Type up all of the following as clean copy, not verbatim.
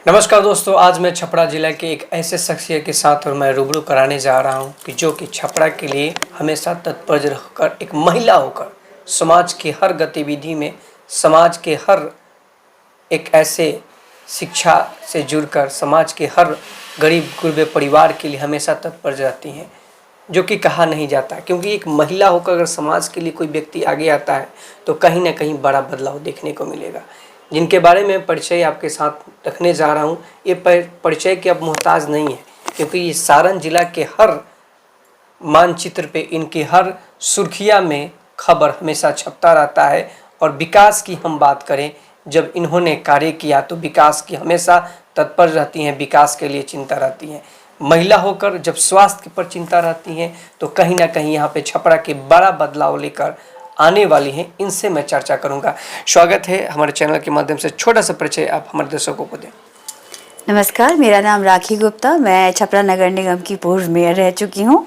नमस्कार दोस्तों, आज मैं छपरा जिला के एक ऐसे शख्सियत के साथ और मैं रूबरू कराने जा रहा हूं कि जो कि छपरा के लिए हमेशा तत्पर रहकर एक महिला होकर समाज की हर गतिविधि में, समाज के हर एक ऐसे शिक्षा से जुड़कर समाज के हर गरीब गुरबे परिवार के लिए हमेशा तत्पर रहती हैं, जो कि कहा नहीं जाता। क्योंकि एक महिला होकर अगर समाज के लिए कोई व्यक्ति आगे आता है तो कहीं ना कहीं बड़ा बदलाव देखने को मिलेगा। जिनके बारे में परिचय आपके साथ रखने जा रहा हूँ, ये परिचय के अब मोहताज नहीं है, क्योंकि ये सारण जिला के हर मानचित्र पे, इनकी हर सुर्खिया में खबर हमेशा छपता रहता है। और विकास की हम बात करें, जब इन्होंने कार्य किया तो विकास की हमेशा तत्पर रहती हैं, विकास के लिए चिंता रहती हैं। महिला होकर जब स्वास्थ्य पर चिंता रहती हैं तो कहीं ना कहीं यहाँ पे छपरा के बड़ा बदलाव लेकर आने वाली हैं। इनसे मैं चर्चा करूंगा। स्वागत है, हमारे चैनल के माध्यम से छोटा सा परिचय आप हमारे दर्शकों को दें। नमस्कार, मेरा नाम राखी गुप्ता, मैं छपरा नगर निगम की पूर्व मेयर रह चुकी हूँ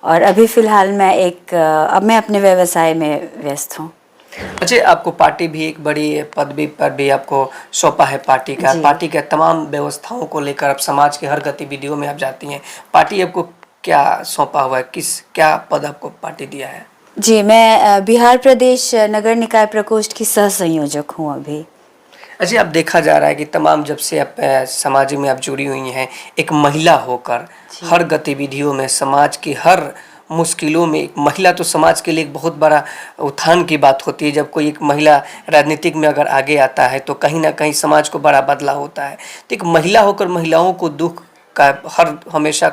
और अभी फ़िलहाल मैं अपने व्यवसाय में व्यस्त हूँ। अच्छा, आपको पार्टी भी एक बड़ी पदवी पर भी आपको सौंपा है पार्टी के तमाम व्यवस्थाओं को लेकर आप समाज के हर गतिविधियों में आप जाती हैं। पार्टी आपको क्या सौंपा हुआ है, क्या पद आपको पार्टी दिया है? जी, मैं बिहार प्रदेश नगर निकाय प्रकोष्ठ की सह संयोजक हूँ अभी। अच्छा, अब देखा जा रहा है कि तमाम जब से आप समाज में आप जुड़ी हुई हैं, एक महिला होकर हर गतिविधियों में, समाज की हर मुश्किलों में एक महिला तो समाज के लिए एक बहुत बड़ा उत्थान की बात होती है। जब कोई एक महिला राजनीतिक में अगर आगे आता है तो कहीं ना कहीं समाज को बड़ा बदलाव होता है। तो एक महिला होकर महिलाओं को दुख का हमेशा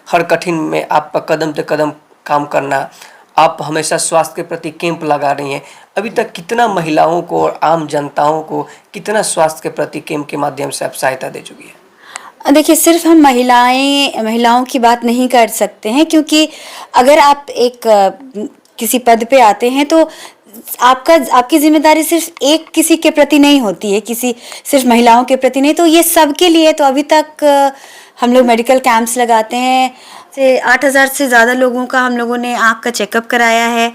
हर कठिन में आपका कदम से कदम काम करना, आप हमेशा स्वास्थ्य के प्रति कैंप लगा रही हैं। अभी तक कितना महिलाओं को और आम जनताओं को कितना स्वास्थ्य के प्रति कैंप के माध्यम से आप सहायता दे चुकी है? देखिए, सिर्फ हम महिलाओं की बात नहीं कर सकते हैं, क्योंकि अगर आप किसी पद पे आते हैं तो आपकी जिम्मेदारी सिर्फ एक किसी के प्रति नहीं होती है, सिर्फ महिलाओं के प्रति नहीं, तो ये सबके लिए। तो अभी तक हम लोग मेडिकल कैंप्स लगाते हैं। 8,000 से ज़्यादा लोगों का हम लोगों ने आँख का चेकअप कराया है।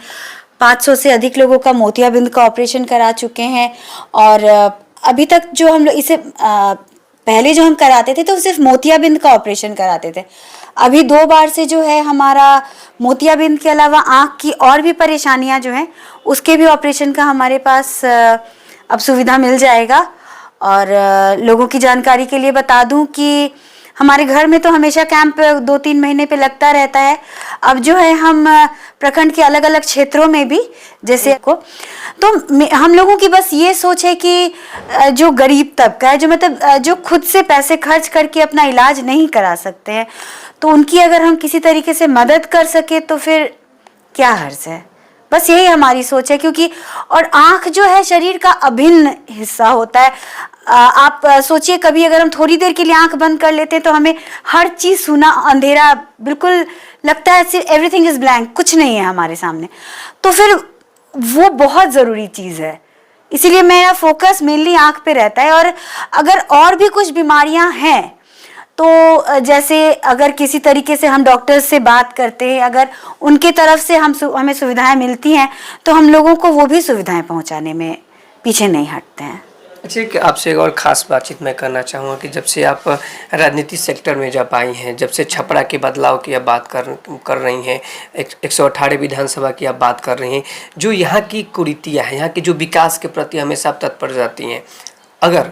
500 से अधिक लोगों का मोतियाबिंद का ऑपरेशन करा चुके हैं। और अभी तक जो हम लोग पहले जो हम कराते थे तो सिर्फ मोतियाबिंद का ऑपरेशन कराते थे। अभी 2 बार से जो है हमारा मोतियाबिंद के अलावा आँख की और भी परेशानियां जो हैं उसके भी ऑपरेशन का हमारे पास अब सुविधा मिल जाएगा। और लोगों की जानकारी के लिए बता दूं कि हमारे घर में तो हमेशा कैंप 2-3 महीने पे लगता रहता है। अब जो है हम प्रखंड के अलग अलग क्षेत्रों में भी जैसे तो हम लोगों की बस ये सोच है कि जो गरीब तबका है, जो खुद से पैसे खर्च करके अपना इलाज नहीं करा सकते हैं, तो उनकी अगर हम किसी तरीके से मदद कर सके तो फिर क्या हर्ज है। बस यही हमारी सोच है, क्योंकि और आँख जो है शरीर का अभिन्न हिस्सा होता है। आप सोचिए, कभी अगर हम थोड़ी देर के लिए आंख बंद कर लेते हैं तो हमें हर चीज़ सुना, अंधेरा, बिल्कुल लगता है सिर्फ एवरीथिंग इज ब्लैंक, कुछ नहीं है हमारे सामने। तो फिर वो बहुत ज़रूरी चीज़ है, इसीलिए मेरा फोकस मेनली आंख पे रहता है। और अगर और भी कुछ बीमारियां हैं तो जैसे अगर किसी तरीके से हम डॉक्टर्स से बात करते हैं, अगर उनके तरफ से हमें सुविधाएं मिलती हैं तो हम लोगों को वो भी सुविधाएं पहुंचाने में पीछे नहीं हटते हैं। अच्छा, कि आपसे एक और ख़ास बातचीत मैं करना चाहूँगा कि जब से आप राजनीति सेक्टर में जब आई हैं, जब से छपरा के बदलाव की आप बात कर रही हैं, 118 विधानसभा की आप बात कर रही हैं, जो यहाँ की कुरीतियाँ हैं, यहाँ के जो विकास के प्रति हमेशा आप तत्पर जाती हैं, अगर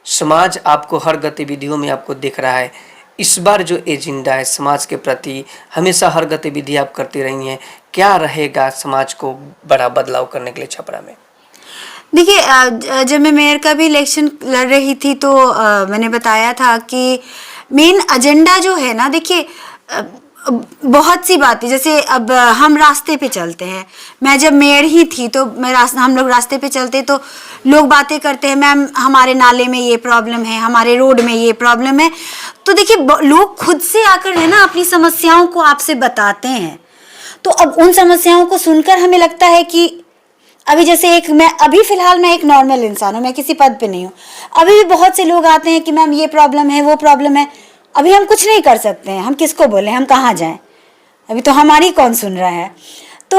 समाज आपको हर गतिविधियों में आपको दिख रहा है, इस बार जो एजेंडा है समाज के प्रति, हमेशा हर गतिविधि आप करती रही हैं, क्या रहेगा समाज को बड़ा बदलाव करने के लिए छपरा में? देखिए, जब मैं मेयर का भी इलेक्शन लड़ रही थी तो मैंने बताया था कि मेन एजेंडा जो है ना, देखिए बहुत सी बातें, जैसे अब हम रास्ते पे चलते हैं। मैं जब मेयर ही थी तो हम लोग रास्ते पे चलते तो लोग बातें करते हैं, मैम हमारे नाले में ये प्रॉब्लम है, हमारे रोड में ये प्रॉब्लम है। तो देखिए, लोग खुद से आकर है ना अपनी समस्याओं को आपसे बताते हैं। तो अब उन समस्याओं को सुनकर हमें लगता है कि अभी जैसे अभी फिलहाल मैं एक नॉर्मल इंसान हूँ, मैं किसी पद पे नहीं हूँ। अभी भी बहुत से लोग आते हैं कि मैम ये प्रॉब्लम है, वो प्रॉब्लम है। अभी हम कुछ नहीं कर सकते हैं, हम किसको बोलें, हम कहाँ जाएं, अभी तो हमारी कौन सुन रहा है। तो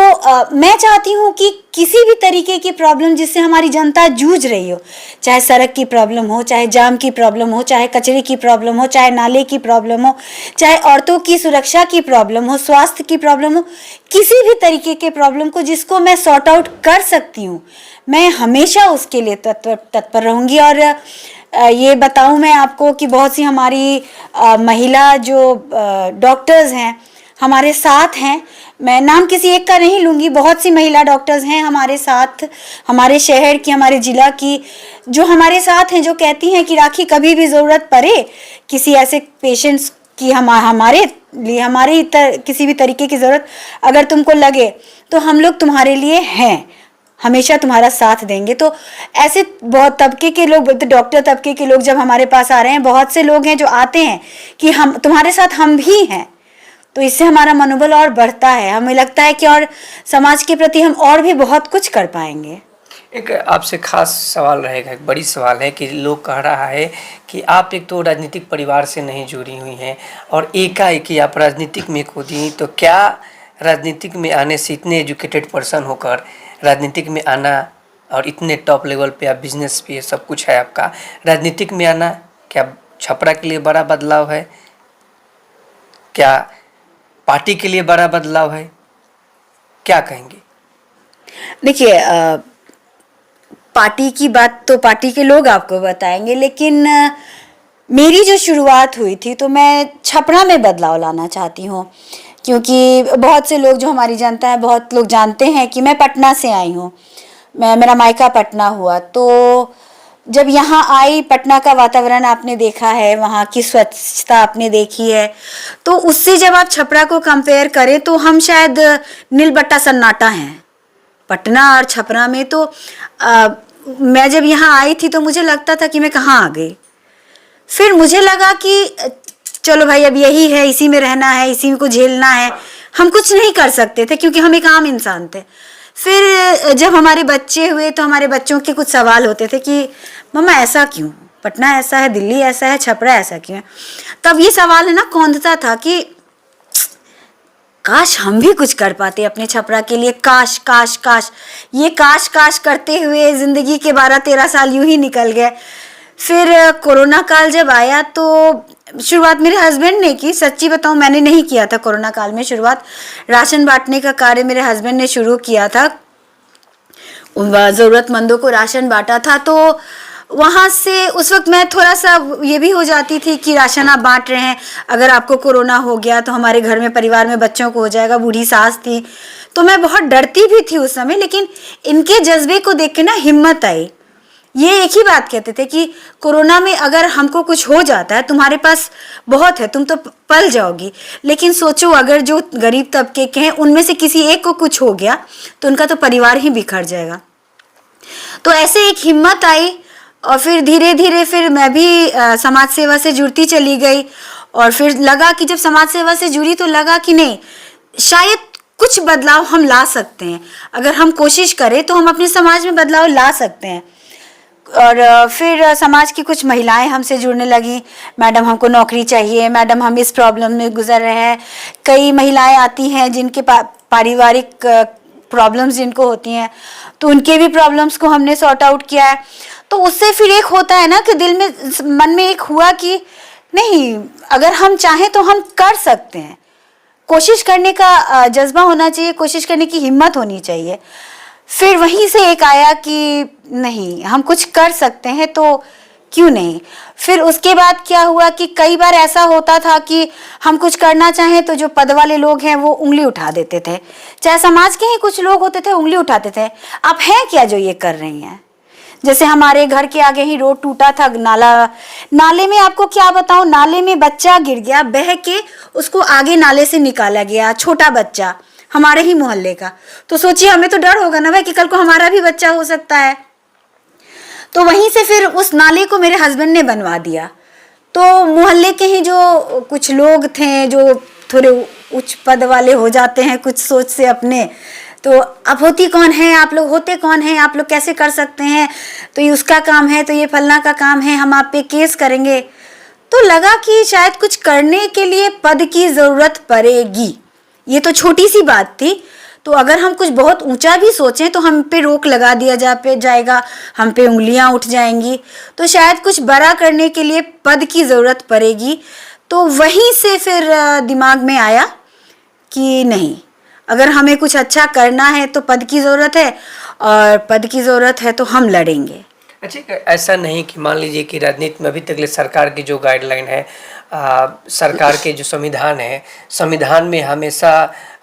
मैं चाहती हूँ कि किसी भी तरीके की प्रॉब्लम जिससे हमारी जनता जूझ रही हो, चाहे सड़क की प्रॉब्लम हो, चाहे जाम की प्रॉब्लम हो, चाहे कचरे की प्रॉब्लम हो, चाहे नाले की प्रॉब्लम हो, चाहे औरतों की सुरक्षा की प्रॉब्लम हो, स्वास्थ्य की प्रॉब्लम हो, किसी भी तरीके के प्रॉब्लम को जिसको मैं सॉर्ट आउट कर सकती हूँ, मैं हमेशा उसके लिए तत्पर रहूँगी। और ये बताऊँ मैं आपको कि बहुत सी हमारी महिला जो डॉक्टर्स हैं हमारे साथ हैं, मैं नाम किसी एक का नहीं लूँगी, बहुत सी महिला डॉक्टर्स हैं हमारे साथ, हमारे शहर की, हमारे ज़िला की, जो हमारे साथ हैं, जो कहती हैं कि राखी कभी भी ज़रूरत पड़े किसी ऐसे पेशेंट्स की, हमारे लिए किसी भी तरीके की ज़रूरत अगर तुमको लगे तो हम लोग तुम्हारे लिए हैं, हमेशा तुम्हारा साथ देंगे। तो ऐसे बहुत तबके के लोग, डॉक्टर तबके के लोग जब हमारे पास आ रहे हैं, बहुत से लोग हैं जो आते हैं कि हम तुम्हारे साथ हम भी हैं, तो इससे हमारा मनोबल और बढ़ता है, हमें लगता है कि और समाज के प्रति हम और भी बहुत कुछ कर पाएंगे। एक आपसे खास सवाल रहेगा, एक बड़ी सवाल है कि लोग कह रहा है कि आप एक तो राजनीतिक परिवार से नहीं जुड़ी हुई हैं और एकाएक ही आप राजनीतिक में कूदी, तो क्या राजनीतिक में आने से, इतने एजुकेटेड पर्सन होकर राजनीतिक में आना और इतने टॉप लेवल पे आप बिजनेस भी है, सब कुछ है आपका, राजनीतिक में आना क्या छपरा के लिए बड़ा बदलाव है? क्या पार्टी के लिए बड़ा बदलाव है? क्या कहेंगे? देखिए, पार्टी की बात तो पार्टी के लोग आपको बताएंगे, लेकिन मेरी जो शुरुआत हुई थी तो मैं छपरा में बदलाव लाना चाहती हूँ, क्योंकि बहुत से लोग, जो हमारी जनता है, बहुत लोग जानते हैं कि मैं पटना से आई हूँ, मेरा मायका पटना हुआ। तो जब यहाँ आई, पटना का वातावरण आपने देखा है, वहाँ की स्वच्छता आपने देखी है, तो उससे जब आप छपरा को कंपेयर करें तो हम शायद नीलबट्टा सन्नाटा हैं पटना और छपरा में। तो मैं जब यहाँ आई थी तो मुझे लगता था कि मैं कहाँ आ गई। फिर मुझे लगा कि चलो भाई, अब यही है, इसी में रहना है, इसी को झेलना है, हम कुछ नहीं कर सकते थे क्योंकि हम एक आम इंसान थे। फिर जब हमारे बच्चे हुए तो हमारे बच्चों के कुछ सवाल होते थे कि मम्मा ऐसा क्यों, पटना ऐसा है, दिल्ली ऐसा है, छपरा ऐसा क्यों है। तब ये सवाल है ना कौंधता था कि काश हम भी कुछ कर पाते अपने छपरा के लिए, काश काश काश। ये काश काश करते हुए ज़िंदगी के 12-13 साल यूं ही निकल गए। फिर कोरोना काल जब आया तो शुरुआत मेरे हस्बैंड ने की, सच्ची बताऊं मैंने नहीं किया था कोरोना काल में शुरुआत। राशन बांटने का कार्य मेरे हस्बैंड ने शुरू किया था, ज़रूरतमंदों को राशन बांटा था। तो वहाँ से उस वक्त मैं थोड़ा सा ये भी हो जाती थी कि राशन आप बांट रहे हैं, अगर आपको कोरोना हो गया तो हमारे घर में, परिवार में बच्चों को हो जाएगा। बूढ़ी सास थी तो मैं बहुत डरती भी थी उस समय, लेकिन इनके जज्बे को देख के ना हिम्मत आई। ये एक ही बात कहते थे कि कोरोना में अगर हमको कुछ हो जाता है, तुम्हारे पास बहुत है, तुम तो पल जाओगी, लेकिन सोचो अगर जो गरीब तबके के हैं उनमें से किसी एक को कुछ हो गया तो उनका तो परिवार ही बिखर जाएगा। तो ऐसे एक हिम्मत आई और फिर धीरे धीरे फिर मैं भी समाज सेवा से जुड़ती चली गई। और फिर लगा कि जब समाज सेवा से जुड़ी तो लगा कि नहीं, शायद कुछ बदलाव हम ला सकते हैं, अगर हम कोशिश करें तो हम अपने समाज में बदलाव ला सकते हैं। और फिर समाज की कुछ महिलाएं हमसे जुड़ने लगी, मैडम हमको नौकरी चाहिए, मैडम हम इस प्रॉब्लम में गुजर रहे हैं। कई महिलाएं आती हैं जिनके पारिवारिक प्रॉब्लम्स जिनको होती हैं, तो उनके भी प्रॉब्लम्स को हमने सॉर्ट आउट किया है। तो उससे फिर एक होता है ना कि दिल में, मन में एक हुआ कि नहीं, अगर हम चाहें तो हम कर सकते हैं। कोशिश करने का जज्बा होना चाहिए, कोशिश करने की हिम्मत होनी चाहिए। फिर वहीं से एक आया कि नहीं, हम कुछ कर सकते हैं तो क्यों नहीं। फिर उसके बाद क्या हुआ कि कई बार ऐसा होता था कि हम कुछ करना चाहें तो जो पद वाले लोग हैं वो उंगली उठा देते थे, चाहे समाज के ही कुछ लोग होते थे, उंगली उठाते थे, आप हैं क्या जो ये कर रही हैं। जैसे हमारे घर के आगे ही रोड टूटा था, नाले में, आपको क्या बताऊं, नाले में बच्चा गिर गया, बह के उसको आगे नाले से निकाला गया, छोटा बच्चा हमारे ही मोहल्ले का। तो सोचिए, हमें तो डर होगा ना भाई कि कल को हमारा भी बच्चा हो सकता है। तो वहीं से फिर उस नाले को मेरे हस्बैंड ने बनवा दिया। तो मोहल्ले के ही जो कुछ लोग थे जो थोड़े उच्च पद वाले हो जाते हैं कुछ सोच से अपने, तो अब होती कौन है आप लोग, होते कौन हैं आप लोग, कैसे कर सकते हैं, तो ये उसका काम है, तो ये फलना का काम है, हम आप पे केस करेंगे। तो लगा कि शायद कुछ करने के लिए पद की ज़रूरत पड़ेगी, ये तो छोटी सी बात थी। तो अगर हम कुछ बहुत ऊंचा भी सोचें तो हम पे रोक लगा दिया जाएगा, हम पे उंगलियां उठ जाएंगी। तो शायद कुछ बड़ा करने के लिए पद की ज़रूरत पड़ेगी। तो वहीं से फिर दिमाग में आया कि नहीं, अगर हमें कुछ अच्छा करना है तो पद की ज़रूरत है, और पद की ज़रूरत है तो हम लड़ेंगे। अच्छा, ऐसा नहीं कि मान लीजिए कि राजनीति में अभी तक सरकार की जो गाइडलाइन है, सरकार के जो संविधान है, संविधान में हमेशा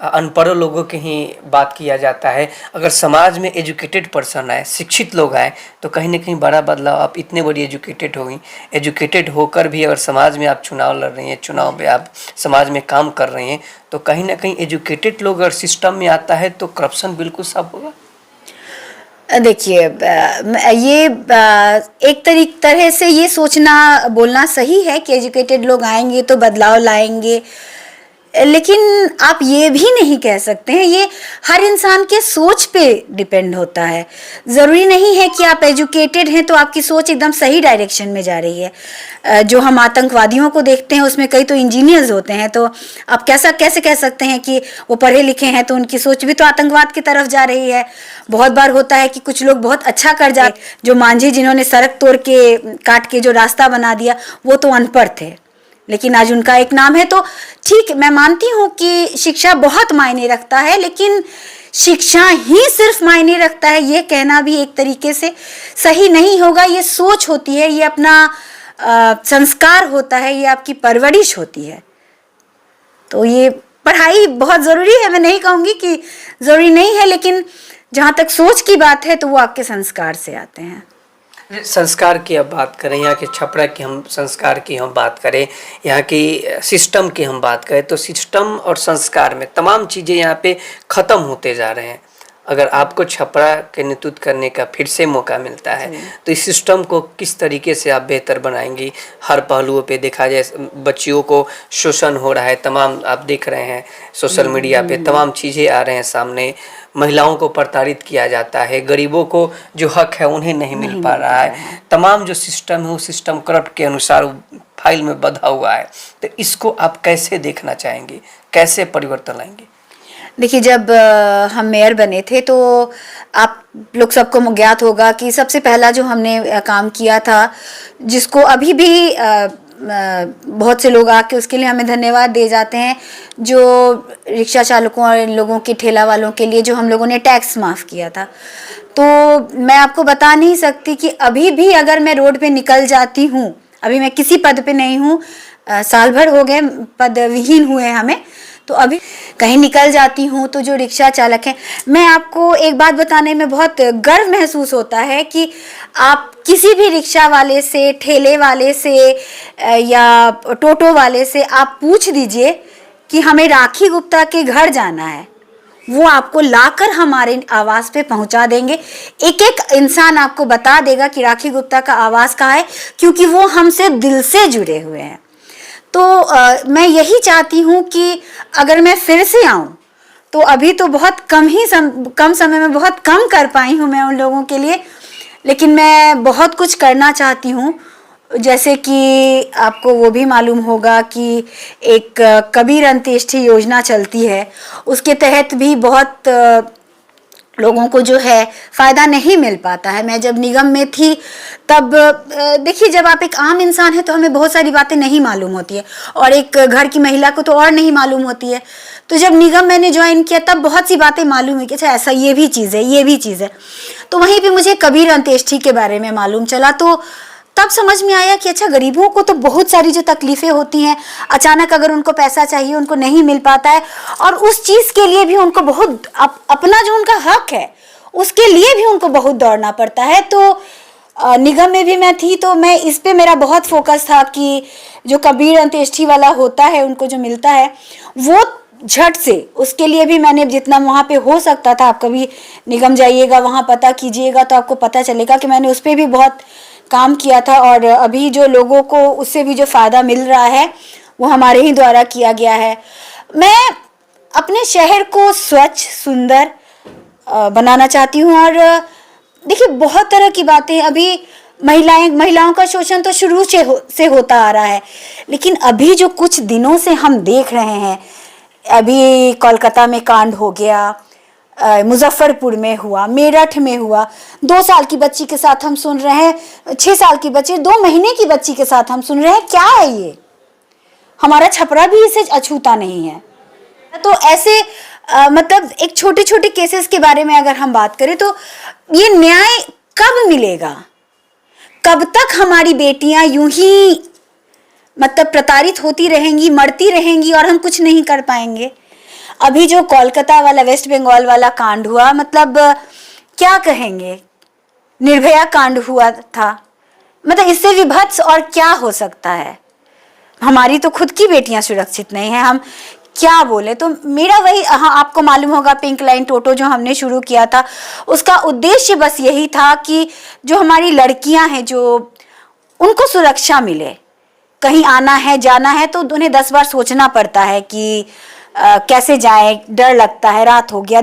अनपढ़ लोगों की ही बात किया जाता है। अगर समाज में एजुकेटेड पर्सन आए, शिक्षित लोग आए, तो कहीं ना कहीं बड़ा बदलाव। आप इतने बड़ी एजुकेटेड हो गई, एजुकेटेड होकर भी अगर समाज में आप चुनाव लड़ रही हैं, चुनाव में आप समाज में काम कर रही हैं, तो कहीं ना कहीं एजुकेटेड लोग अगर सिस्टम में आता है तो करप्शन बिल्कुल साफ होगा। देखिए, ये एक तरह से ये सोचना बोलना सही है कि एजुकेटेड लोग आएंगे तो बदलाव लाएंगे, लेकिन आप ये भी नहीं कह सकते हैं। ये हर इंसान के सोच पे डिपेंड होता है। ज़रूरी नहीं है कि आप एजुकेटेड हैं तो आपकी सोच एकदम सही डायरेक्शन में जा रही है। जो हम आतंकवादियों को देखते हैं उसमें कई तो इंजीनियर्स होते हैं, तो आप कैसे कह सकते हैं कि वो पढ़े लिखे हैं तो उनकी सोच भी तो आतंकवाद की तरफ जा रही है। बहुत बार होता है कि कुछ लोग बहुत अच्छा कर जाए, जो मांझी जिन्होंने सड़क तोड़ के काट के जो रास्ता बना दिया, वो तो अनपढ़ थे, लेकिन आज उनका एक नाम है। तो ठीक, मैं मानती हूँ कि शिक्षा बहुत मायने रखता है, लेकिन शिक्षा ही सिर्फ मायने रखता है ये कहना भी एक तरीके से सही नहीं होगा। ये सोच होती है, ये अपना संस्कार होता है, ये आपकी परवरिश होती है। तो ये पढ़ाई बहुत ज़रूरी है, मैं नहीं कहूँगी कि ज़रूरी नहीं है, लेकिन जहाँ तक सोच की बात है तो वो आपके संस्कार से आते हैं। संस्कार की अब बात करें, यहाँ के छपरा की हम संस्कार की हम बात करें, यहाँ की सिस्टम की हम बात करें, तो सिस्टम और संस्कार में तमाम चीज़ें यहाँ पे ख़त्म होते जा रहे हैं। अगर आपको छपरा के नेतृत्व करने का फिर से मौका मिलता है तो इस सिस्टम को किस तरीके से आप बेहतर बनाएंगी? हर पहलुओं पे देखा जाए, बच्चियों को शोषण हो रहा है, तमाम आप देख रहे हैं सोशल मीडिया पे तमाम चीज़ें आ रहे हैं सामने, महिलाओं को प्रताड़ित किया जाता है, गरीबों को जो हक है उन्हें नहीं मिल पा रहा है। तमाम जो सिस्टम है वो सिस्टम करप्ट के अनुसार फाइल में बंधा हुआ है। तो इसको आप कैसे देखना चाहेंगे, कैसे परिवर्तन लाएंगे? देखिए, जब हम मेयर बने थे तो आप लोग सबको ज्ञात होगा कि सबसे पहला जो हमने काम किया था, जिसको अभी भी बहुत से लोग आके उसके लिए हमें धन्यवाद दे जाते हैं, जो रिक्शा चालकों और लोगों के ठेला वालों के लिए जो हम लोगों ने टैक्स माफ़ किया था। तो मैं आपको बता नहीं सकती कि अभी भी अगर मैं रोड पे निकल जाती हूँ, अभी मैं किसी पद पे नहीं हूँ, साल भर हो गए पद विहीन हुए हमें, तो अभी कहीं निकल जाती हूँ तो जो रिक्शा चालक हैं, मैं आपको एक बात बताने में बहुत गर्व महसूस होता है कि आप किसी भी रिक्शा वाले से, ठेले वाले से या टोटो वाले से आप पूछ दीजिए कि हमें राखी गुप्ता के घर जाना है, वो आपको लाकर हमारे आवास पे पहुंचा देंगे। एक एक इंसान आपको बता देगा कि राखी गुप्ता का आवास कहाँ है, क्योंकि वो हमसे दिल से जुड़े हुए हैं। तो मैं यही चाहती हूँ कि अगर मैं फिर से आऊँ तो अभी तो बहुत कम समय में बहुत कम कर पाई हूँ मैं उन लोगों के लिए, लेकिन मैं बहुत कुछ करना चाहती हूँ। जैसे कि आपको वो भी मालूम होगा कि एक कबीर अंत्येष्टि योजना चलती है, उसके तहत भी बहुत लोगों को जो है फ़ायदा नहीं मिल पाता है। मैं जब निगम में थी तब देखिए, जब आप एक आम इंसान हैं तो हमें बहुत सारी बातें नहीं मालूम होती है, और एक घर की महिला को तो और नहीं मालूम होती है। तो जब निगम मैंने ज्वाइन किया तब बहुत सी बातें मालूम हुई कि अच्छा ऐसा ये भी चीज़ है, ये भी चीज़ है। तो वहीं पे मुझे कबीर अंत्येष्टि के बारे में मालूम चला, तो तब समझ में आया कि अच्छा, गरीबों को तो बहुत सारी जो तकलीफ़ें होती हैं, अचानक अगर उनको पैसा चाहिए उनको नहीं मिल पाता है, और उस चीज़ के लिए भी उनको बहुत अपना जो उनका हक है उसके लिए भी उनको बहुत दौड़ना पड़ता है। तो निगम में भी मैं थी तो मैं इस पे मेरा बहुत फोकस था कि जो कबीर अंत्येष्टि वाला होता है उनको जो मिलता है वो झट से, उसके लिए भी मैंने जितना वहाँ पे हो सकता था, आप कभी निगम जाइएगा वहाँ पता कीजिएगा तो आपको पता चलेगा कि मैंने उस पर भी बहुत काम किया था। और अभी जो लोगों को उससे भी जो फ़ायदा मिल रहा है वो हमारे ही द्वारा किया गया है। मैं अपने शहर को स्वच्छ, सुंदर बनाना चाहती हूँ। और देखिए, बहुत तरह की बातें, अभी महिलाओं का शोषण तो शुरू से होता आ रहा है, लेकिन अभी जो कुछ दिनों से हम देख रहे हैं, अभी कोलकाता में कांड हो गया, मुजफ्फरपुर में हुआ, मेरठ में हुआ, 2 साल की बच्ची के साथ हम सुन रहे हैं, 6 साल की बच्ची, 2 महीने की बच्ची के साथ हम सुन रहे हैं। क्या है ये? हमारा छपरा भी इसे अछूता नहीं है। तो ऐसे मतलब एक छोटे छोटे केसेस के बारे में अगर हम बात करें तो ये न्याय कब मिलेगा? कब तक हमारी बेटियां यूं ही मतलब प्रताड़ित होती रहेंगी, मरती रहेंगी और हम कुछ नहीं कर पाएंगे? अभी जो कोलकाता वाला, वेस्ट बंगाल वाला कांड हुआ, मतलब क्या कहेंगे, निर्भया कांड हुआ था, मतलब इससे विभत्स और क्या हो सकता है? हमारी तो खुद की बेटियां सुरक्षित नहीं है, हम क्या बोले? तो मेरा वही, हाँ, आपको मालूम होगा पिंक लाइन टोटो जो हमने शुरू किया था, उसका उद्देश्य बस यही था कि जो हमारी लड़कियां हैं, जो उनको सुरक्षा मिले। कहीं आना है, जाना है तो उन्हें 10 बार सोचना पड़ता है कि कैसे जाएं, डर लगता है, रात हो गया,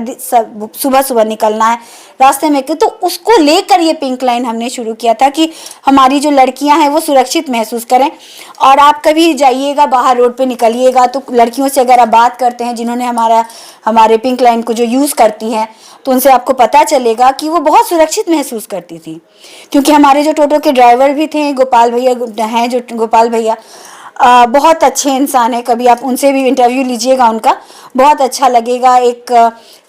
सुबह सुबह निकलना है रास्ते में। तो उसको लेकर ये पिंक लाइन हमने शुरू किया था कि हमारी जो लड़कियां हैं वो सुरक्षित महसूस करें। और आप कभी जाइएगा बाहर, रोड पे निकलिएगा तो लड़कियों से अगर आप बात करते हैं जिन्होंने हमारे पिंक लाइन को जो यूज़ करती हैं, तो उनसे आपको पता चलेगा कि वो बहुत सुरक्षित महसूस करती थी। क्योंकि हमारे जो टोटो के ड्राइवर भी थे, गोपाल भैया हैं, जो गोपाल भैया बहुत अच्छे इंसान है, कभी आप उनसे भी इंटरव्यू लीजिएगा, उनका बहुत अच्छा लगेगा। एक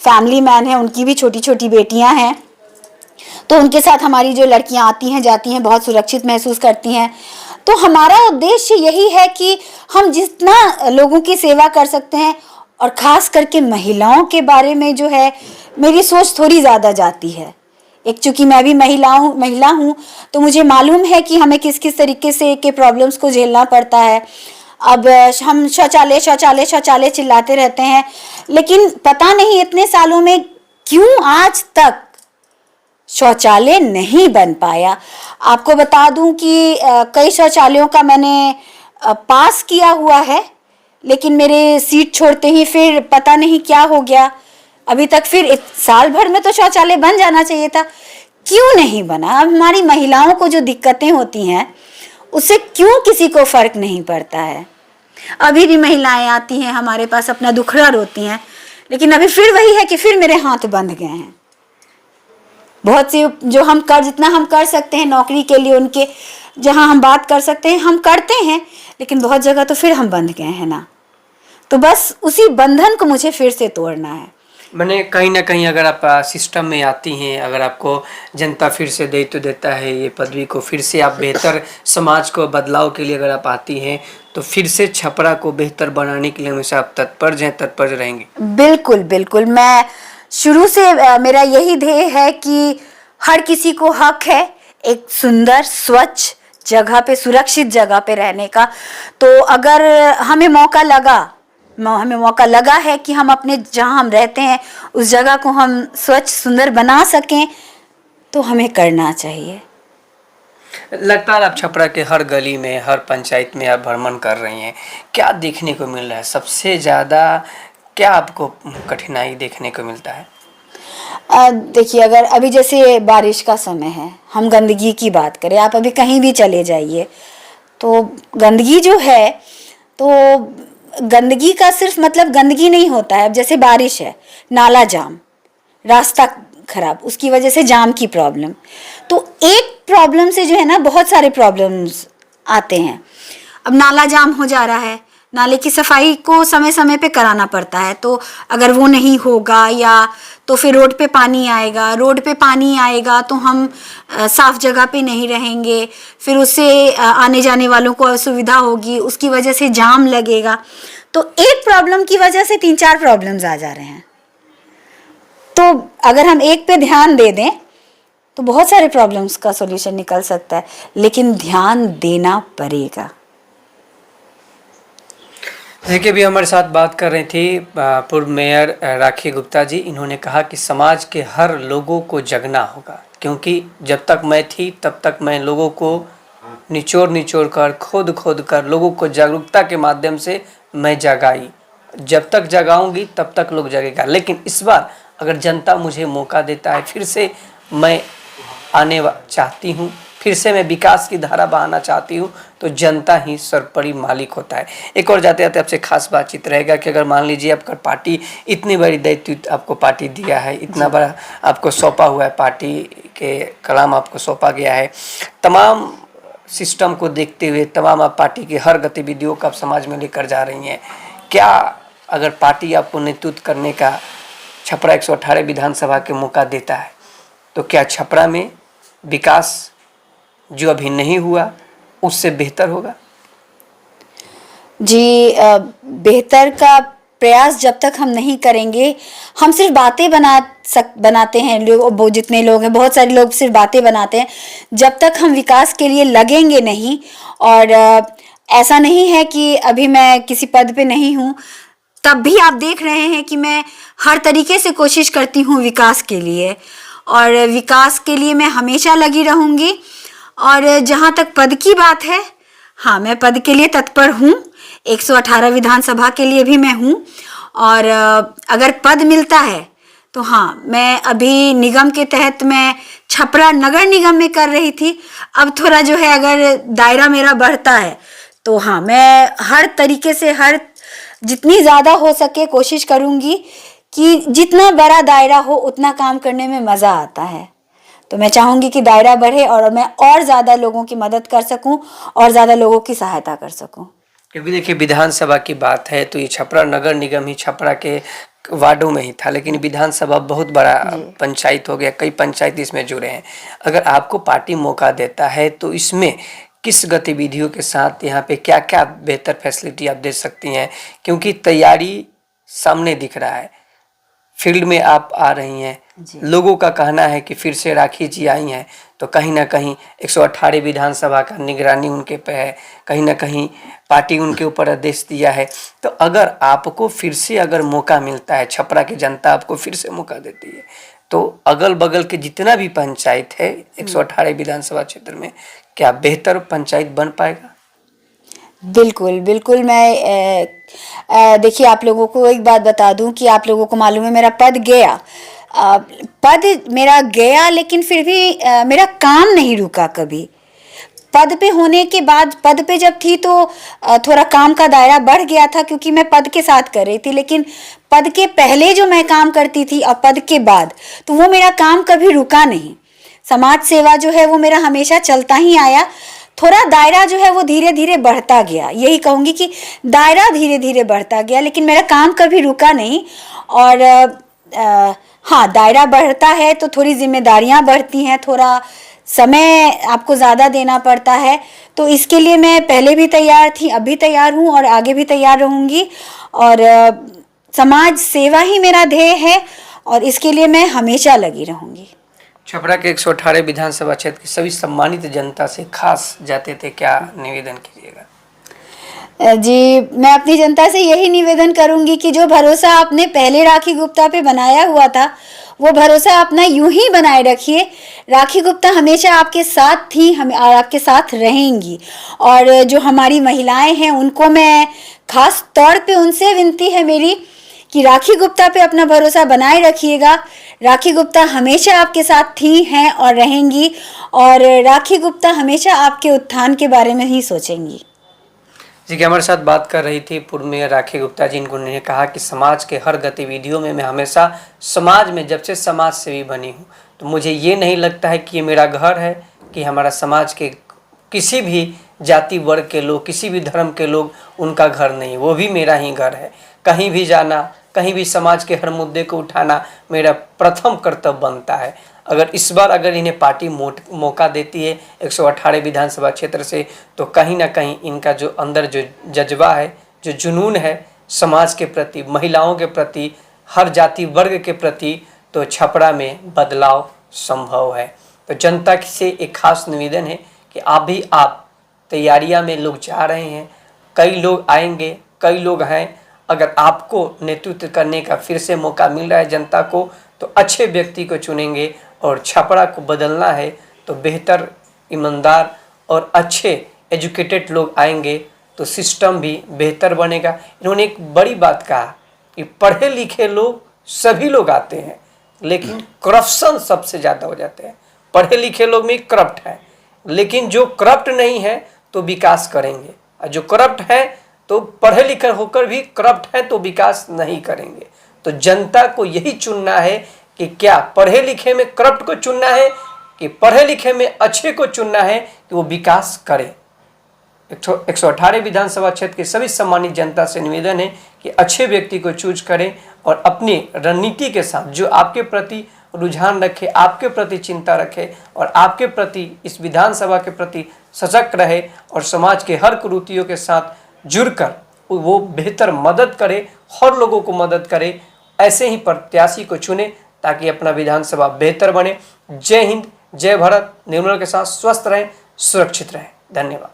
फैमिली मैन है, उनकी भी छोटी छोटी बेटियां हैं, तो उनके साथ हमारी जो लड़कियां आती हैं जाती हैं बहुत सुरक्षित महसूस करती हैं। तो हमारा उद्देश्य यही है कि हम जितना लोगों की सेवा कर सकते हैं, और ख़ास करके महिलाओं के बारे में जो है मेरी सोच थोड़ी ज़्यादा जाती है। एक चूँकि मैं भी महिला हूँ तो मुझे मालूम है कि हमें किस किस तरीके से के प्रॉब्लम्स को झेलना पड़ता है। अब हम शौचालय शौचालय शौचालय चिल्लाते रहते हैं, लेकिन पता नहीं इतने सालों में क्यों आज तक शौचालय नहीं बन पाया। आपको बता दूं कि कई शौचालयों का मैंने पास किया हुआ है, लेकिन मेरे सीट छोड़ते ही फिर पता नहीं क्या हो गया। अभी तक फिर साल भर में तो शौचालय बन जाना चाहिए था, क्यों नहीं बना? अब हमारी महिलाओं को जो दिक्कतें होती हैं उससे क्यों किसी को फर्क नहीं पड़ता है? अभी भी महिलाएं आती हैं हमारे पास, अपना दुखड़ा रोती हैं, लेकिन अभी फिर वही है कि फिर मेरे हाथ बंध गए हैं। बहुत सी जो जितना हम कर सकते हैं नौकरी के लिए, उनके जहां हम बात कर सकते हैं हम करते हैं, लेकिन बहुत जगह तो फिर हम बंध गए हैं ना। तो बस उसी बंधन को मुझे फिर से तोड़ना है। मैंने कहीं ना कहीं अगर आप सिस्टम में आती हैं, अगर आपको जनता फिर से दे तो देता है ये पदवी को, फिर से आप बेहतर समाज को बदलाव के लिए अगर आप आती हैं, तो फिर से छपरा को बेहतर बनाने के लिए हमेशा आप तत्पर रहेंगे। बिल्कुल बिल्कुल, मैं शुरू से मेरा यही ध्येय है कि हर किसी को हक है एक सुंदर स्वच्छ जगह पे, सुरक्षित जगह पे रहने का। तो अगर हमें मौका लगा है कि हम अपने जहाँ हम रहते हैं उस जगह को हम स्वच्छ सुंदर बना सकें, तो हमें करना चाहिए। लगातार आप छपरा के हर गली में, हर पंचायत में आप भ्रमण कर रही हैं, क्या देखने को मिल रहा है? सबसे ज़्यादा क्या आपको कठिनाई देखने को मिलता है? देखिए, अगर अभी जैसे बारिश का समय है, हम गंदगी की बात करें, आप अभी कहीं भी चले जाइए तो गंदगी जो है, तो गंदगी का सिर्फ मतलब गंदगी नहीं होता है। अब जैसे बारिश है, नाला जाम, रास्ता खराब, उसकी वजह से जाम की प्रॉब्लम। तो एक प्रॉब्लम से जो है ना बहुत सारे प्रॉब्लम्स आते हैं। अब नाला जाम हो जा रहा है, नाले की सफाई को समय समय पे कराना पड़ता है, तो अगर वो नहीं होगा या तो फिर रोड पे पानी आएगा तो हम साफ जगह पे नहीं रहेंगे, फिर उससे आने जाने वालों को असुविधा होगी, उसकी वजह से जाम लगेगा। तो एक प्रॉब्लम की वजह से 3-4 प्रॉब्लम्स आ जा रहे हैं। तो अगर हम एक पे ध्यान दे दें तो बहुत सारे प्रॉब्लम्स का सॉल्यूशन निकल सकता है, लेकिन ध्यान देना पड़ेगा। देखिए, भी हमारे साथ बात कर रही थी पूर्व मेयर राखी गुप्ता जी। इन्होंने कहा कि समाज के हर लोगों को जगना होगा, क्योंकि जब तक मैं थी तब तक मैं लोगों को निचोड़ कर, खोद कर लोगों को जागरूकता के माध्यम से मैं जगाई। जब तक जगाऊंगी तब तक लोग जगेगा, लेकिन इस बार अगर जनता मुझे मौका देता है, फिर से मैं चाहती हूँ फिर से मैं विकास की धारा बहाना चाहती हूँ, तो जनता ही सर्वोपरि मालिक होता है। एक और जाते जाते आपसे खास बातचीत रहेगा कि अगर मान लीजिए आपका पार्टी इतनी बड़ी दायित्व आपको पार्टी दिया है, इतना बड़ा आपको सौंपा हुआ है, पार्टी के कलाम आपको सौंपा गया है, तमाम सिस्टम को देखते हुए तमाम आप पार्टी की हर गतिविधियों को आप समाज में लेकर जा रही हैं, क्या अगर पार्टी आपको नेतृत्व करने का छपरा 118 विधानसभा के मौका देता है, तो क्या छपरा में विकास जो अभी नहीं हुआ उससे बेहतर होगा? जी, बेहतर का प्रयास जब तक हम नहीं करेंगे, हम सिर्फ बातें बनाते हैं, लोग जितने लोग हैं, बहुत सारे लोग सिर्फ बातें बनाते हैं, जब तक हम विकास के लिए लगेंगे नहीं। और ऐसा नहीं है कि अभी मैं किसी पद पे नहीं हूँ, तब भी आप देख रहे हैं कि मैं हर तरीके से कोशिश करती हूँ विकास के लिए, और विकास के लिए मैं हमेशा लगी रहूँगी। और जहाँ तक पद की बात है, हाँ, मैं पद के लिए तत्पर हूँ, 118 विधानसभा के लिए भी मैं हूँ। और अगर पद मिलता है तो हाँ, मैं अभी निगम के तहत मैं छपरा नगर निगम में कर रही थी, अब थोड़ा जो है अगर दायरा मेरा बढ़ता है तो हाँ, मैं हर तरीके से जितनी ज़्यादा हो सके कोशिश करूँगी कि जितना बड़ा दायरा हो उतना काम करने में मज़ा आता है। तो मैं चाहूँगी कि दायरा बढ़े और मैं और ज़्यादा लोगों की मदद कर सकूँ और ज़्यादा लोगों की सहायता कर सकूँ। क्योंकि देखिए, विधानसभा की बात है तो ये छपरा नगर निगम ही छपरा के वार्डों में ही था, लेकिन विधानसभा बहुत बड़ा पंचायत हो गया, कई पंचायत इसमें जुड़े हैं। अगर आपको पार्टी मौका देता है तो इसमें किस गतिविधियों के साथ यहाँ पे क्या क्या बेहतर फैसिलिटी आप दे सकती हैं? क्योंकि तैयारी सामने दिख रहा है, फील्ड में आप आ रही हैं, लोगों का कहना है कि फिर से राखी जी आई हैं, तो कहीं ना कहीं 118 विधानसभा का निगरानी उनके पे है, कहीं ना कहीं पार्टी उनके ऊपर आदेश दिया है। तो अगर आपको फिर से अगर मौका मिलता है, छपरा की जनता आपको फिर से मौका देती है, तो अगल बगल के जितना भी पंचायत है 118 विधानसभा क्षेत्र में, क्या बेहतर पंचायत बन पाएगा? बिल्कुल बिल्कुल। मैं देखिए, आप लोगों को एक बात बता दूं कि आप लोगों को मालूम है मेरा पद गया, पद मेरा गया, लेकिन फिर भी मेरा काम नहीं रुका कभी। पद पे होने के बाद, पद पे जब थी तो थोड़ा काम का दायरा बढ़ गया था क्योंकि मैं पद के साथ कर रही थी, लेकिन पद के पहले जो मैं काम करती थी और पद के बाद, तो वो मेरा काम कभी रुका नहीं। समाज सेवा जो है वो मेरा हमेशा चलता ही आया। थोड़ा दायरा जो है वो धीरे धीरे बढ़ता गया, यही कहूँगी कि दायरा धीरे धीरे बढ़ता गया, लेकिन मेरा काम कभी रुका नहीं। और हाँ, दायरा बढ़ता है तो थोड़ी जिम्मेदारियां बढ़ती हैं, थोड़ा समय आपको ज़्यादा देना पड़ता है। तो इसके लिए मैं पहले भी तैयार थी, अब भी तैयार हूँ और आगे भी तैयार रहूँगी। और समाज सेवा ही मेरा ध्येय है और इसके लिए मैं हमेशा लगी रहूँगी। छपरा के 118 विधानसभा क्षेत्र की सभी सम्मानित जनता से खास जाते थे, क्या निवेदन कीजिएगा? जी, मैं अपनी जनता से यही निवेदन करूंगी कि जो भरोसा आपने पहले राखी गुप्ता पे बनाया हुआ था, वो भरोसा अपना यूं ही बनाए रखिए। राखी गुप्ता हमेशा आपके साथ थी, हम और आपके साथ रहेंगी। और जो हमारी महिलाएं हैं उनको मैं खास तौर पे उनसे विनती है मेरी कि राखी गुप्ता पे अपना भरोसा बनाए रखिएगा। राखी गुप्ता हमेशा आपके साथ थी, हैं और रहेंगी, और राखी गुप्ता हमेशा आपके उत्थान के बारे में ही सोचेंगी। जी, कि हमारे साथ बात कर रही थी पूर्व मेयर राखी गुप्ता जी। इन्होंने कहा कि समाज के हर गतिविधियों में मैं हमेशा समाज में, जब से समाज सेवी बनी हूँ, तो मुझे ये नहीं लगता है कि ये मेरा घर है, कि हमारा समाज के किसी भी जाति वर्ग के लोग, किसी भी धर्म के लोग उनका घर नहीं, वो भी मेरा ही घर है। कहीं भी जाना, कहीं भी समाज के हर मुद्दे को उठाना मेरा प्रथम कर्तव्य बनता है। अगर इस बार अगर इन्हें पार्टी मौका देती है 118 विधानसभा क्षेत्र से, तो कहीं ना कहीं इनका जो अंदर जो जज्बा है, जो जुनून है समाज के प्रति, महिलाओं के प्रति, हर जाति वर्ग के प्रति, तो छपरा में बदलाव संभव है। तो जनता से एक खास निवेदन है कि आप तैयारियां में लोग जा रहे हैं, कई लोग आएंगे, कई लोग हैं। अगर आपको नेतृत्व करने का फिर से मौका मिल रहा है जनता को, तो अच्छे व्यक्ति को चुनेंगे, और छपरा को बदलना है तो बेहतर, ईमानदार और अच्छे एजुकेटेड लोग आएंगे तो सिस्टम भी बेहतर बनेगा। इन्होंने एक बड़ी बात कहा कि पढ़े लिखे लोग सभी लोग आते हैं, लेकिन करप्शन सबसे ज़्यादा हो जाते हैं। पढ़े लिखे लोग में करप्ट है, लेकिन जो करप्ट नहीं है तो विकास करेंगे, और जो करप्ट है तो पढ़े लिखे होकर भी करप्ट है तो विकास नहीं करेंगे। तो जनता को यही चुनना है कि क्या पढ़े लिखे में करप्ट को चुनना है कि पढ़े लिखे में अच्छे को चुनना है कि वो विकास करे। 118 विधानसभा क्षेत्र के सभी सम्मानित जनता से निवेदन है कि अच्छे व्यक्ति को चूज करें और अपनी रणनीति के साथ जो आपके प्रति रुझान रखे, आपके प्रति चिंता रखे और आपके प्रति इस विधानसभा के प्रति सजग रहे और समाज के हर कुरीतियों के साथ जुड़कर वो बेहतर मदद करे, हर लोगों को मदद करे, ऐसे ही प्रत्याशी को चुने ताकि अपना विधानसभा बेहतर बने। जय हिंद, जय भारत। निर्मल के साथ स्वस्थ रहें, सुरक्षित रहें। धन्यवाद।